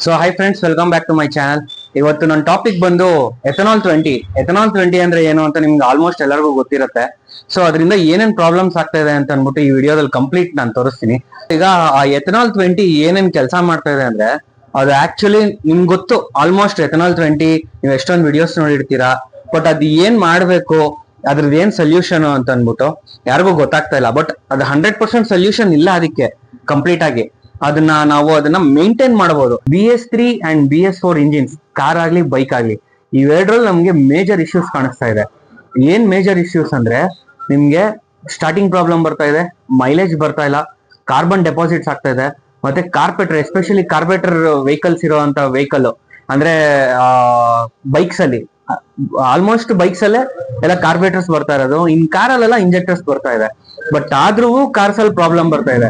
So hi friends, welcome back to my channel. ಇವತ್ತು ನನ್ನ topic ಬಂದು ಎಥನಾಲ್ 20 ಅಂದ್ರೆ ಏನು ಅಂತ ನಿಮ್ಗೆ ಆಲ್ಮೋಸ್ಟ್ ಎಲ್ಲರಿಗೂ ಗೊತ್ತಿರುತ್ತೆ. ಸೊ ಅದರಿಂದ ಏನೇನ್ ಪ್ರಾಬ್ಲಮ್ಸ್ ಆಗ್ತಾ ಇದೆ ಅಂತ ಅನ್ಬಿಟ್ಟು ಈ ವಿಡಿಯೋದಲ್ಲಿ ಕಂಪ್ಲೀಟ್ ನಾನು ತೋರಿಸ್ತೀನಿ. ಈಗ ಆ ಎಥನಾಲ್ 20 ಏನೇನ್ ಕೆಲಸ ಮಾಡ್ತಾ ಇದೆ ಅಂದ್ರೆ, ಅದು ಆಕ್ಚುಲಿ ನಿಮ್ಗೆ ಗೊತ್ತು. ಆಲ್ಮೋಸ್ಟ್ ಎಥನಾಲ್ 20 ನೀವು ಎಷ್ಟೊಂದು ವಿಡಿಯೋಸ್ ನೋಡಿರ್ತೀರಾ. ಬಟ್ ಅದು ಏನ್ ಮಾಡ್ಬೇಕು, ಅದ್ರದ್ದು ಏನ್ ಸೊಲ್ಯೂಷನ್ ಅಂತ ಅನ್ಬಿಟ್ಟು ಯಾರಿಗೂ ಗೊತ್ತಾಗ್ತಾ ಇಲ್ಲ. ಬಟ್ ಅದು 100% ಸೊಲ್ಯೂಷನ್ ಇಲ್ಲ ಅದಕ್ಕೆ ಕಂಪ್ಲೀಟ್ ಆಗಿ. ಅದನ್ನ ಮೇಂಟೈನ್ ಮಾಡಬಹುದು. BS3 and BS4 engines, car ಆಗ್ಲಿ ಬೈಕ್ ಆಗ್ಲಿ, ಇವೆರಡರಲ್ಲಿ ನಮ್ಗೆ ಮೇಜರ್ ಇಶ್ಯೂಸ್ ಕಾಣಿಸ್ತಾ ಇದೆ. ಏನ್ ಮೇಜರ್ ಇಶ್ಯೂಸ್ ಅಂದ್ರೆ, ನಿಮ್ಗೆ ಸ್ಟಾರ್ಟಿಂಗ್ ಪ್ರಾಬ್ಲಮ್ ಬರ್ತಾ ಇದೆ, ಮೈಲೇಜ್ ಬರ್ತಾ ಇಲ್ಲ, ಕಾರ್ಬನ್ ಡೆಪಾಸಿಟ್ಸ್ ಆಗ್ತಾ ಇದೆ, ಮತ್ತೆ ಕಾರ್ಪೆಟರ್, ಎಸ್ಪೆಷಲಿ ಕಾರ್ಪೆಟರ್ ವೆಹಿಕಲ್ಸ್ ಇರುವಂತ ವೆಹಿಕಲ್ ಅಂದ್ರೆ ಬೈಕ್ಸ್ ಅಲ್ಲಿ, ಆಲ್ಮೋಸ್ಟ್ ಬೈಕ್ಸ್ ಅಲ್ಲೇ ಎಲ್ಲ ಕಾರ್ಬೇಟರ್ಸ್ ಬರ್ತಾ ಇರೋದು. ಇನ್ ಕಾರಲ್ಲೆಲ್ಲ ಇಂಜೆಕ್ಟರ್ಸ್ ಬರ್ತಾ ಇದೆ. ಬಟ್ ಆದ್ರೂ ಕಾರ್ಸ್ ಅಲ್ಲಿ ಪ್ರಾಬ್ಲಮ್ ಬರ್ತಾ ಇದೆ.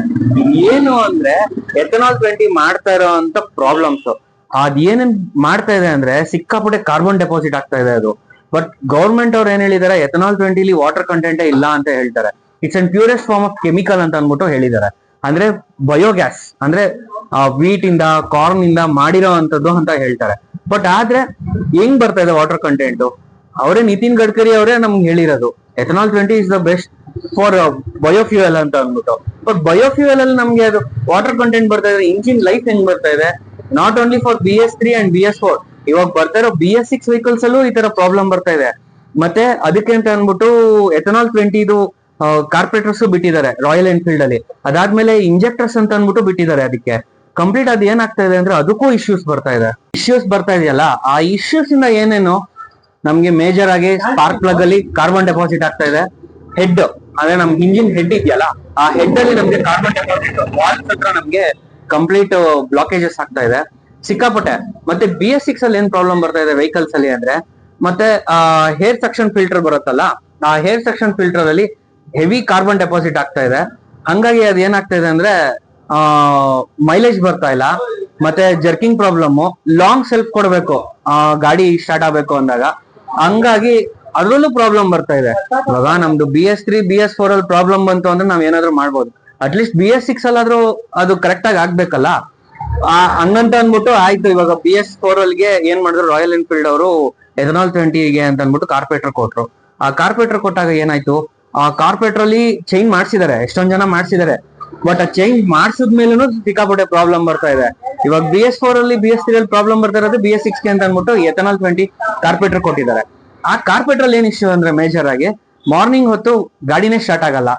ಏನು ಅಂದ್ರೆ ಎಥನಾಲ್ 20 ಮಾಡ್ತಾ ಇರೋ ಅಂತ ಪ್ರಾಬ್ಲಮ್ಸ್. ಅದೇನೇನ್ ಮಾಡ್ತಾ ಇದೆ ಅಂದ್ರೆ, ಸಿಕ್ಕಾಪಟ್ಟೆ ಕಾರ್ಬನ್ ಡೆಪಾಸಿಟ್ ಆಗ್ತಾ ಇದೆ ಅದು. ಬಟ್ ಗೌರ್ಮೆಂಟ್ ಅವ್ರು ಏನ್ ಹೇಳಿದಾರೆ, ಎಥನಾಲ್ 20 ವಾಟರ್ ಕಂಟೆಂಟೇ ಇಲ್ಲ ಅಂತ ಹೇಳ್ತಾರೆ. It's an purest form of chemical ಅಂತ ಅನ್ಬಿಟ್ಟು ಹೇಳಿದ್ದಾರೆ. ಅಂದ್ರೆ ಬಯೋಗ್ಯಾಸ್, ಅಂದ್ರೆ ವೀಟ್ ಇಂದ, ಕಾರ್ನ್ ಇಂದ ಮಾಡಿರೋ ಅಂತದ್ದು ಅಂತ ಹೇಳ್ತಾರೆ. ಬಟ್ ಆದ್ರೆ ಹೆಂಗ್ ಬರ್ತಾ ಇದೆ ವಾಟರ್ ಕಂಟೆಂಟ್? ಅವರೇ ನಿತಿನ್ ಗಡ್ಕರಿ ಅವರೇ ನಮ್ಗೆ ಹೇಳಿರೋದು, ethanol 20 is the best for biofuel ಅಂತ ಅಂದ್ಬಿಟ್ಟು. ಬಟ್ ಬಯೋಫ್ಯೂಯಲ್ ಅಲ್ಲಿ ನಮ್ಗೆ ಅದು ವಾಟರ್ ಕಂಟೆಂಟ್ ಬರ್ತಾ ಇದೆ. ಇಂಜಿನ್ ಲೈಫ್ ಹೆಂಗ್ ಬರ್ತಾ ಇದೆ? Not only for BS3 and BS4, ಇವಾಗ ಬರ್ತಾ ಇರೋ BS6 ವೆಹಿಕಲ್ಸ್ ಅಲ್ಲೂ ಈ ತರ ಪ್ರಾಬ್ಲಮ್ ಬರ್ತಾ ಇದೆ. ಮತ್ತೆ ಅದಕ್ಕೆ ಅಂತ ಅನ್ಬಿಟ್ಟು ಎಥನಾಲ್ 20 ಕಾರ್ಪೊರೇಟರ್ಸ್ ಬಿಟ್ಟಿದ್ದಾರೆ ರಾಯಲ್ ಎನ್ಫೀಲ್ಡ್ ಅಲ್ಲಿ. ಅದಾದ್ಮೇಲೆ ಇಂಜೆಕ್ಟರ್ಸ್ ಅಂತ ಅನ್ಬಿಟ್ಟು ಬಿಟ್ಟಿದ್ದಾರೆ ಅದಕ್ಕೆ. ಕಂಪ್ಲೀಟ್ ಅದು ಏನಾಗ್ತಾ ಇದೆ ಅಂದ್ರೆ, ಅದಕ್ಕೂ ಇಶ್ಯೂಸ್ ಬರ್ತಾ ಇದೆಯಲ್ಲ. ಆ ಇಶ್ಯೂಸ್ ಇಂದ ಏನೇನು ನಮ್ಗೆ ಮೇಜರ್ ಆಗಿ ಸ್ಪಾರ್ಕ್ ಪ್ಲಗ್ ಅಲ್ಲಿ ಕಾರ್ಬನ್ ಡೆಪಾಸಿಟ್ ಆಗ್ತಾ ಇದೆ. ಹೆಡ್ ಅಂದ್ರೆ ನಮ್ ಇಂಜಿನ್ ಹೆಡ್ ಇದೆಯಲ್ಲ, ಆ ಹೆಡ್ ಅಲ್ಲಿ ನಮ್ಗೆ ಕಾರ್ಬನ್ ಡೆಪಾಸಿಟ್ ವಾಲ್ಸ್ ಹತ್ರ ನಮ್ಗೆ ಕಂಪ್ಲೀಟ್ ಬ್ಲಾಕೇಜಸ್ ಆಗ್ತಾ ಇದೆ ಸಿಕ್ಕಾಪಟ್ಟೆ. ಮತ್ತೆ BS6 ಅಲ್ಲಿ ಏನ್ ಪ್ರಾಬ್ಲಮ್ ಬರ್ತಾ ಇದೆ ವೆಹಿಕಲ್ಸ್ ಅಲ್ಲಿ ಅಂದ್ರೆ, ಮತ್ತೆ ಹೇರ್ ಸೆಕ್ಷನ್ ಫಿಲ್ಟರ್ ಬರುತ್ತಲ್ಲ, ಆ ಹೇರ್ ಸೆಕ್ಷನ್ ಫಿಲ್ಟರ್ ಅಲ್ಲಿ ಹೆವಿ ಕಾರ್ಬನ್ ಡೆಪಾಸಿಟ್ ಆಗ್ತಾ ಇದೆ. ಹಂಗಾಗಿ ಅದ್ ಏನಾಗ್ತಾ ಇದೆ ಅಂದ್ರೆ, ಮೈಲೇಜ್ ಬರ್ತಾ ಇಲ್ಲ, ಮತ್ತೆ ಜರ್ಕಿಂಗ್ ಪ್ರಾಬ್ಲಮ್, ಲಾಂಗ್ ಸೆಲ್ಫ್ ಕೊಡ್ಬೇಕು ಗಾಡಿ ಸ್ಟಾರ್ಟ್ ಆಗ್ಬೇಕು ಅಂದಾಗ. ಹಂಗಾಗಿ ಅದ್ರಲ್ಲೂ ಪ್ರಾಬ್ಲಮ್ ಬರ್ತಾ ಇದೆ. ಇವಾಗ ನಮ್ದು BS3 BS4 ಅಲ್ಲಿ ಪ್ರಾಬ್ಲಮ್ ಬಂತು ಅಂದ್ರೆ ನಾವ್ ಏನಾದ್ರು ಮಾಡ್ಬೋದು. ಅಟ್ಲೀಸ್ಟ್ BS6 ಅಲ್ಲಾದ್ರೂ ಅದು ಕರೆಕ್ಟ್ ಆಗಿ ಆಗ್ಬೇಕಲ್ಲ. ಹಂಗಂತ ಅನ್ಬಿಟ್ಟು ಆಯ್ತು, ಇವಾಗ BS4 ಅಲ್ಲಿಗೆ ಏನ್ ಮಾಡಿದ್ರು, ರಾಯಲ್ ಎನ್ಫೀಲ್ಡ್ ಅವರು ಎಥನಾಲ್ 20 ಅಂತ ಅನ್ಬಿಟ್ಟು ಕಾರ್ಪೊರೇಟರ್ ಕೊಟ್ರು. ಆ ಕಾರ್ಪೊರೇಟರ್ ಕೊಟ್ಟಾಗ ಏನಾಯ್ತು, ಆ ಕಾರ್ಪೊರೇಟರ್ ಅಲ್ಲಿ ಚೇಂಜ್ ಮಾಡ್ಸಿದ್ದಾರೆ, ಎಷ್ಟೊಂದ್ ಜನ ಮಾಡ್ಸಿದ್ದಾರೆ. ಬಟ್ ಆ ಚೇಂಜ್ ಮಾಡ್ಸಿದ್ಮೇಲೂ ಸಿಕ್ಕಾಪಟ್ಟೆ ಪ್ರಾಬ್ಲಮ್ ಬರ್ತಾ ಇದೆ. ಇವಾಗ BS4 ಅಲ್ಲಿ BS3 ಅಲ್ಲಿ ಪ್ರಾಬ್ಲಮ್ ಬರ್ತಾ ಇರೋದು BS6 ಅಂತ ಅನ್ಬಿಟ್ಟು ಎಥನಾಲ್ 20 ಕಾರ್ಪೊರೇಟರ್ ಕೊಟ್ಟಿದ್ದಾರೆ. ಆ ಕಾರ್ಪೊರೇಟರ್ ಅಲ್ಲಿ ಏನ್ ಇಶ್ಯೂ ಅಂದ್ರೆ, ಮೇಜರ್ ಆಗಿ ಮಾರ್ನಿಂಗ್ ಹೊತ್ತು ಗಾಡಿನೇ ಸ್ಟಾರ್ಟ್ ಆಗಲ್ಲ.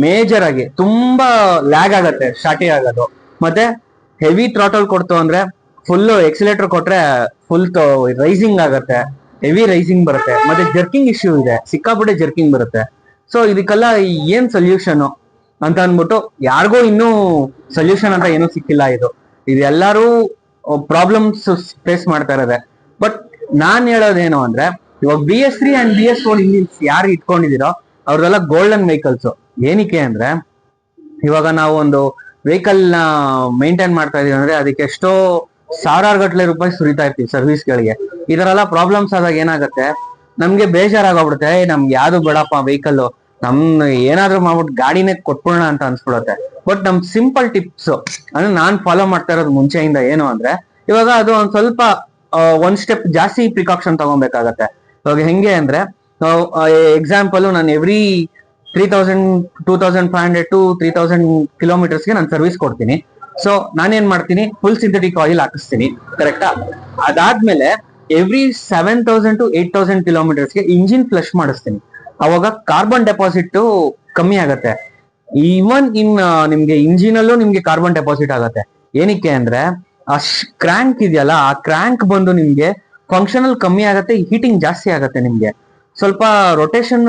ಮೇಜರ್ ಆಗಿ ತುಂಬಾ ಲ್ಯಾಗ್ ಆಗತ್ತೆ ಸ್ಟಾರ್ಟಿಂಗ್ ಆಗೋದು. ಮತ್ತೆ ಹೆವಿ ಥ್ರಾಟಲ್ ಕೊಡ್ತು ಅಂದ್ರೆ, ಫುಲ್ ಎಕ್ಸಿಲೇಟರ್ ಕೊಟ್ರೆ ಫುಲ್ ರೈಸಿಂಗ್ ಆಗತ್ತೆ, ಹೆವಿ ರೈಸಿಂಗ್ ಬರುತ್ತೆ. ಮತ್ತೆ ಜರ್ಕಿಂಗ್ ಇಶ್ಯೂ ಇದೆ, ಸಿಕ್ಕಾಪಟ್ಟೆ ಜರ್ಕಿಂಗ್ ಬರುತ್ತೆ. ಸೊ ಇದಕ್ಕೆಲ್ಲ ಏನ್ ಸೊಲ್ಯೂಷನ್ ಅಂತ ಅನ್ಬಿಟ್ಟು ಯಾರಿಗೂ ಇನ್ನೂ ಸೊಲ್ಯೂಷನ್ ಅಂತ ಏನೂ ಸಿಕ್ಕಿಲ್ಲ. ಇದೆಲ್ಲರೂ ಪ್ರಾಬ್ಲಮ್ಸ್ ಫೇಸ್ ಮಾಡ್ತಾ ಇರೋದೆ. ಬಟ್ ನಾನ್ ಹೇಳೋದೇನು ಅಂದ್ರೆ, ಇವಾಗ BS3 ಅಂಡ್ BS4 ಇಂಜಿನ್ಸ್ ಯಾರು ಇಟ್ಕೊಂಡಿದಿರೋ ಅವ್ರದೆಲ್ಲ ಗೋಲ್ಡನ್ ವೆಹಿಕಲ್ಸ್. ಏನಕ್ಕೆ ಅಂದ್ರೆ, ಇವಾಗ ನಾವು ಒಂದು ವೆಹಿಕಲ್ ನ ಮೇಂಟೈನ್ ಮಾಡ್ತಾ ಇದೀವಿ ಅಂದ್ರೆ, ಅದಕ್ಕೆ ಎಷ್ಟೋ ಸಾವಿರಾರು ಗಟ್ಟಲೆ ರೂಪಾಯಿ ಸುರಿತಾ ಇರ್ತೀವಿ ಸರ್ವಿಸ್ಗಳಿಗೆ. ಇದರೆಲ್ಲ ಪ್ರಾಬ್ಲಮ್ಸ್ ಆದಾಗ ಏನಾಗುತ್ತೆ, ನಮ್ಗೆ ಬೇಜಾರಾಗೋಗ್ಬಿಡುತ್ತೆ. ನಮ್ಗೆ ಯಾವ್ದು ಬೇಡಪ್ಪ ವೆಹಿಕಲ್, ಏನಾದ್ರೂ ಮಾಡ್ಬಿಟ್ಟು ಗಾಡಿನೇ ಕೊಟ್ಬಿಡೋಣ ಅಂತ ಅನ್ಸ್ಬಿಡುತ್ತೆ. ಬಟ್ ನಮ್ ಸಿಂಪಲ್ ಟಿಪ್ಸ್ ಅಂದ್ರೆ ನಾನ್ ಫಾಲೋ ಮಾಡ್ತಾ ಇರೋದು ಮುಂಚೆಯಿಂದ ಏನು ಅಂದ್ರೆ, ಇವಾಗ ಅದು ಒಂದ್ ಸ್ವಲ್ಪ ಒಂದ್ ಸ್ಟೆಪ್ ಜಾಸ್ತಿ ಪ್ರಿಕಾಷನ್ ತಗೊಬೇಕಾಗತ್ತೆ. ಇವಾಗ ಹೆಂಗೆ ಅಂದ್ರೆ, ಎಕ್ಸಾಂಪಲ್ ನಾನು ಎವ್ರಿ 2500 to 3000 ಕಿಲೋಮೀಟರ್ಸ್ಗೆ ನಾನು ಸರ್ವಿಸ್ ಕೊಡ್ತೀನಿ. ಸೊ ನಾನೇನ್ ಮಾಡ್ತೀನಿ, ಫುಲ್ ಸಿಂಥೆಟಿಕ್ ಆಯಿಲ್ ಹಾಕಿಸ್ತೀನಿ, ಕರೆಕ್ಟಾ? ಅದಾದ್ಮೇಲೆ ಎವ್ರಿ 7000 to 8000 ಕಿಲೋಮೀಟರ್ಸ್ಗೆ ಇಂಜಿನ್ ಫ್ಲಶ್ ಮಾಡಿಸ್ತೀನಿ. ಅವಾಗ ಕಾರ್ಬನ್ ಡೆಪಾಸಿಟ್ ಕಮ್ಮಿ ಆಗತ್ತೆ. ಈವನ್ ನಿಮ್ಗೆ ಇಂಜಿನ್ ಅಲ್ಲೂ ನಿಮ್ಗೆ ಕಾರ್ಬನ್ ಡೆಪಾಸಿಟ್ ಆಗತ್ತೆ. ಏನಕ್ಕೆ ಅಂದ್ರೆ, ಆ ಕ್ರ್ಯಾಂಕ್ ಇದೆಯಲ್ಲ, ಆ ಕ್ರ್ಯಾಂಕ್ ಬಂದು ನಿಮ್ಗೆ ಫಂಕ್ಷನಲ್ ಕಮ್ಮಿ ಆಗತ್ತೆ, ಹೀಟಿಂಗ್ ಜಾಸ್ತಿ ಆಗತ್ತೆ. ನಿಮ್ಗೆ ಸ್ವಲ್ಪ ರೊಟೇಷನ್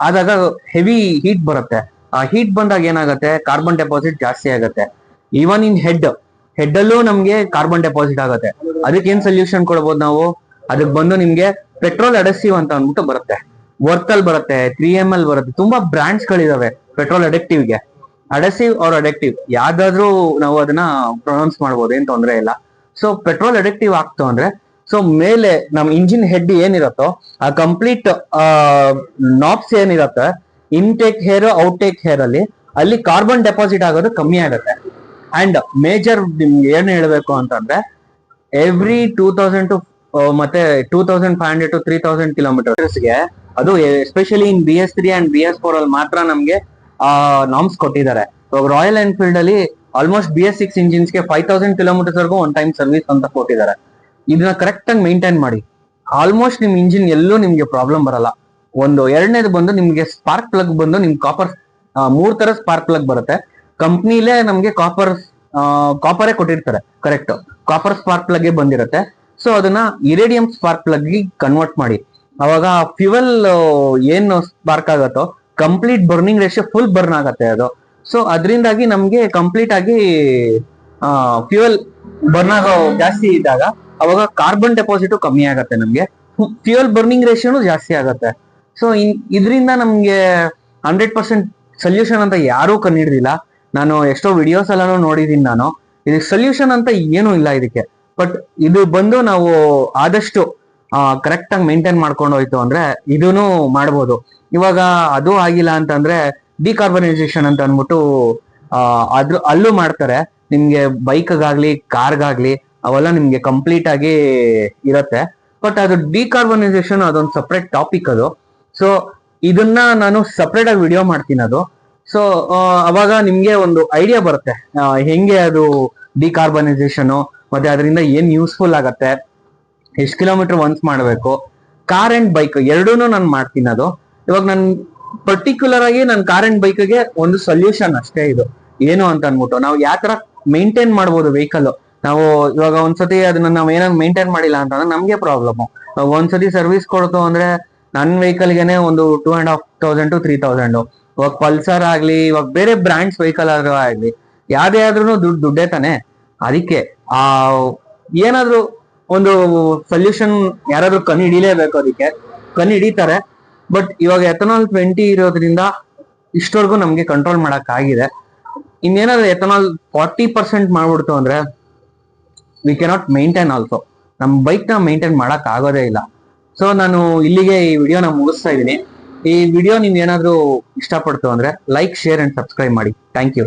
ಆದಾಗ ಹೆವಿ ಹೀಟ್ ಬರುತ್ತೆ. ಆ ಹೀಟ್ ಬಂದಾಗ ಏನಾಗತ್ತೆ, ಕಾರ್ಬನ್ ಡೆಪಾಸಿಟ್ ಜಾಸ್ತಿ ಆಗತ್ತೆ. ಈವನ್ ಇನ್ ಹೆಡ್ ಅಲ್ಲೂ ನಮ್ಗೆ ಕಾರ್ಬನ್ ಡೆಪಾಸಿಟ್ ಆಗತ್ತೆ. ಅದಕ್ಕೆ ಏನ್ ಸೊಲ್ಯೂಷನ್ ಕೊಡ್ಬೋದು ನಾವು? ಅದಕ್ಕೆ ಬಂದು ನಿಮ್ಗೆ ಪೆಟ್ರೋಲ್ ಅಡೆಸಿವ್ ಅಂತ ಅಂದ್ಬಿಟ್ಟು ಬರುತ್ತೆ, ವರ್ತಲ್ ಬರುತ್ತೆ, 3ML ಬರುತ್ತೆ. ತುಂಬಾ ಬ್ರಾಂಡ್ಸ್ ಗಳಿದಾವೆ ಪೆಟ್ರೋಲ್ ಅಡೆಕ್ಟಿವ್ಗೆ. ಅಡೆಸಿವ್ ಆರ್ ಅಡೆಕ್ಟಿವ್ ಯಾವ್ದಾದ್ರೂ ನಾವು ಅದನ್ನ ಪ್ರೊನೌನ್ಸ್ ಮಾಡ್ಬೋದು, ಏನ್ ತೊಂದರೆ ಇಲ್ಲ. ಸೊ ಪೆಟ್ರೋಲ್ ಅಡೆಕ್ಟಿವ್ ಆಗ್ತು ಅಂದ್ರೆ, ಸೊ ಮೇಲೆ ನಮ್ ಇಂಜಿನ್ ಹೆಡ್ ಏನಿರುತ್ತೋ ಆ ಕಂಪ್ಲೀಟ್ ನಾಬ್ಸ್ ಏನಿರುತ್ತೆ, ಇನ್ಟೇಕ್ ಹೇರ್ ಔಟ್ಟೇಕ್ ಹೇರ್ ಅಲ್ಲಿ ಕಾರ್ಬನ್ ಡೆಪಾಸಿಟ್ ಆಗೋದು ಕಮ್ಮಿ ಆಗುತ್ತೆ. ಅಂಡ್ ಮೇಜರ್ ನಿಮ್ಗೆ ಏನ್ ಹೇಳ್ಬೇಕು ಅಂತಂದ್ರೆ, ಎವ್ರಿ 2000 ಟು ಮತ್ತೆ 2500 ಟು 3000 ಕಿಲೋಮೀಟರ್ಸ್ಗೆ, ಅದು especially in BS3 and BS4 ಅಲ್ಲಿ ಮಾತ್ರ ನಮ್ಗೆ ನಾಮ್ಸ್ ಕೊಟ್ಟಿದ್ದಾರೆ. ರಾಯಲ್ ಎನ್ಫೀಲ್ಡ್ ಅಲ್ಲಿ ಆಲ್ಮೋಸ್ಟ್ BS6 ಇಂಜಿನ್ಸ್ಗೆ 5000 ಕಿಲೋಮೀಟರ್ಸ್ ವರೆಗೂ ಒನ್ ಟೈಮ್ ಸರ್ವಿಸ್ ಅಂತ ಕೊಟ್ಟಿದ್ದಾರೆ. ಇದನ್ನ ಕರೆಕ್ಟ್ ಆಗಿ ಮೇಂಟೈನ್ ಮಾಡಿ, ಆಲ್ಮೋಸ್ಟ್ ನಿಮ್ ಇಂಜಿನ್ ಎಲ್ಲೂ ನಿಮ್ಗೆ ಪ್ರಾಬ್ಲಮ್ ಬರಲ್ಲ. ಎರಡನೇದು ಬಂದು ನಿಮ್ಗೆ ಸ್ಪಾರ್ಕ್ ಪ್ಲಗ್ ಬಂದು ನಿಮ್ ಕಾಪರ್, 3 ತರ ಸ್ಪಾರ್ಕ್ ಪ್ಲಗ್ ಬರುತ್ತೆ. ಕಂಪ್ನಿಲೇ ನಮ್ಗೆ ಕಾಪರೇ ಕೊಟ್ಟಿರ್ತಾರೆ, ಕರೆಕ್ಟ್ ಕಾಪರ್ ಸ್ಪಾರ್ಕ್ ಪ್ಲಗ್ ಬಂದಿರುತ್ತೆ. ಸೊ ಅದನ್ನ ಇರೇಡಿಯಂ ಸ್ಪಾರ್ಕ್ ಪ್ಲಗ್ ಕನ್ವರ್ಟ್ ಮಾಡಿ, ಅವಾಗ ಫ್ಯೂಯಲ್ ಏನು ಸ್ಪಾರ್ಕ್ ಆಗತ್ತೋ complete burning ratio full burn ಆಗತ್ತೆ ಅದು. ಸೊ ಅದರಿಂದಾಗಿ ನಮ್ಗೆ ಕಂಪ್ಲೀಟ್ ಆಗಿ ಫ್ಯೂಯಲ್ ಬರ್ನ್ ಆಗೋ ಜಾಸ್ತಿ ಇದ್ದಾಗ ಅವಾಗ ಕಾರ್ಬನ್ ಡೆಪಾಸಿಟ್ ಕಮ್ಮಿ ಆಗತ್ತೆ, ನಮ್ಗೆ ಫ್ಯೂಯಲ್ ಬರ್ನಿಂಗ್ ರೇಷಿಯೋನು ಜಾಸ್ತಿ ಆಗತ್ತೆ. ಸೊ ಇದರಿಂದ ನಮ್ಗೆ 100% ಸೊಲ್ಯೂಷನ್ ಅಂತ ಯಾರೂ ಕಂಡಿಡ್ದಿಲ್ಲ. ನಾನು ಎಷ್ಟೋ ವಿಡಿಯೋಸ್ ಎಲ್ಲಾನು ನೋಡಿದೀನಿ. ನಾನು ಇದಕ್ಕೆ ಸೊಲ್ಯೂಷನ್ ಅಂತ ಏನೂ ಇಲ್ಲ ಇದಕ್ಕೆ. ಬಟ್ ಇದು ಬಂದು ನಾವು ಆದಷ್ಟು ಕರೆಕ್ಟ್ ಆಗಿ ಮೇಂಟೈನ್ ಮಾಡ್ಕೊಂಡು ಹೋಯ್ತು ಅಂದ್ರೆ ಇದೂನು ಮಾಡ್ಬೋದು. ಇವಾಗ ಅದು ಆಗಿಲ್ಲ ಅಂತಂದ್ರೆ ಡಿಕಾರ್ಬನೈಸೇಷನ್ ಅಂತ ಅನ್ಬಿಟ್ಟು ಅಲ್ಲೂ ಮಾಡ್ತಾರೆ. ನಿಮ್ಗೆ ಬೈಕ್ಗಾಗ್ಲಿ ಕಾರ್ಗಾಗ್ಲಿ ಅವೆಲ್ಲ ನಿಮ್ಗೆ ಕಂಪ್ಲೀಟ್ ಆಗಿ ಇರತ್ತೆ. ಬಟ್ ಅದು ಡಿಕಾರ್ಬನೈಸೇಷನ್ ಅದೊಂದು ಸಪ್ರೇಟ್ ಟಾಪಿಕ್ ಅದು. ಸೊ ಇದನ್ನ ನಾನು ಸಪ್ರೇಟ್ ಆಗಿ ವಿಡಿಯೋ ಮಾಡ್ತೀನಿ ಅದು. ಸೊ ಅವಾಗ ನಿಮ್ಗೆ ಒಂದು ಐಡಿಯಾ ಬರುತ್ತೆ ಹೆಂಗೆ ಅದು ಡಿಕಾರ್ಬನೈಸೇಷನ್, ಮತ್ತೆ ಅದರಿಂದ ಏನ್ ಯೂಸ್ಫುಲ್ ಆಗತ್ತೆ, ಎಷ್ಟು ಕಿಲೋಮೀಟರ್ ಒನ್ಸ್ ಮಾಡಬೇಕು. ಕಾರ್ ಅಂಡ್ ಬೈಕ್ ಎರಡೂನು ನಾನು ಮಾಡ್ತೀನಿ ಅದು. ಇವಾಗ ನಾನು ಪರ್ಟಿಕ್ಯುಲರ್ ಆಗಿ ನನ್ನ ಕಾರ್ ಅಂಡ್ ಬೈಕ್ಗೆ ಒಂದು ಸೊಲ್ಯೂಷನ್ ಅಷ್ಟೇ ಇದು, ಏನು ಅಂತ ಅನ್ಬಿಟ್ಟು ನಾವು ಯಾವ ತರ ಮೇಂಟೈನ್ ಮಾಡ್ಬೋದು ವೆಹಿಕಲ್. ನಾವು ಇವಾಗ ಒಂದ್ಸತಿ ಅದನ್ನ ನಾವ್ ಏನಾದ್ರು ಮೇಂಟೈನ್ ಮಾಡಿಲ್ಲ ಅಂತಂದ್ರೆ ನಮ್ಗೆ ಪ್ರಾಬ್ಲಮ್. ಒಂದ್ಸತಿ ಸರ್ವಿಸ್ ಕೊಡ್ತು ಅಂದ್ರೆ ನನ್ನ ವೆಹಿಕಲ್ಗೆನೆ ಒಂದು 2500 to 3000. ಇವಾಗ ಪಲ್ಸರ್ ಆಗ್ಲಿ, ಇವಾಗ ಬೇರೆ ಬ್ರಾಂಡ್ಸ್ ವೆಹಿಕಲ್ ಆದ್ರೂ ಆಗ್ಲಿ, ಯಾವ್ದೇ ಆದ್ರೂ ದುಡ್ಡೇ ತಾನೆ. ಅದಕ್ಕೆ ಏನಾದ್ರು ಒಂದು ಸೊಲ್ಯೂಷನ್ ಯಾರಾದ್ರೂ ಕಂಡು ಹಿಡಿಲೇಬೇಕು, ಅದಕ್ಕೆ ಕಂಡು ಹಿಡಿತಾರೆ. ಬಟ್ ಇವಾಗ ಎಥನಾಲ್ 20 ಇರೋದ್ರಿಂದ ಇಷ್ಟವರೆಗೂ ನಮ್ಗೆ ಕಂಟ್ರೋಲ್ ಮಾಡಕ್ ಆಗಿದೆ. ಇನ್ನೇನಾದ್ರು ಎಥನಾಲ್ 40% ಮಾಡ್ಬಿಡ್ತು ಅಂದ್ರೆ ವಿ ಕೆನಾಟ್ ಮೇಂಟೈನ್ ಆಲ್ಸೋ, ನಮ್ ಬೈಕ್ ನ ಮೇಂಟೈನ್ ಮಾಡಕ್ ಆಗೋದೇ ಇಲ್ಲ. ಸೊ ನಾನು ಇಲ್ಲಿಗೆ ಈ ವಿಡಿಯೋನ ಮುಗಿಸ್ತಾ ಇದ್ದೀನಿ. ಈ ವಿಡಿಯೋ ನೀವು ಏನಾದ್ರು ಇಷ್ಟಪಡ್ತು ಅಂದ್ರೆ ಲೈಕ್, ಶೇರ್ ಅಂಡ್ ಸಬ್ಸ್ಕ್ರೈಬ್ ಮಾಡಿ. Thank you.